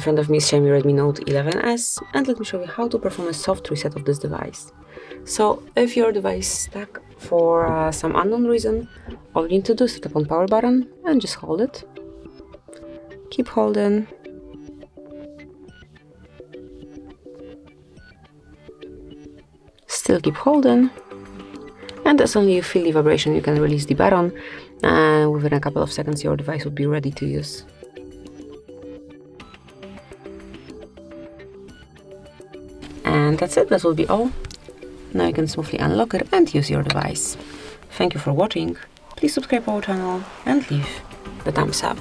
front of me is XIAOMI Redmi Note 11S, and let me show you how to perform a soft reset of this device. So if your device is stuck for some unknown reason, all you need to do is tap on power button and just hold it. Keep holding. Still keep holding. And as soon as you feel the vibration, you can release the button, and within a couple of seconds your device will be ready to use. And that's it, that will be all. Now you can smoothly unlock it and use your device. Thank you for watching, please subscribe our channel and leave the thumbs up.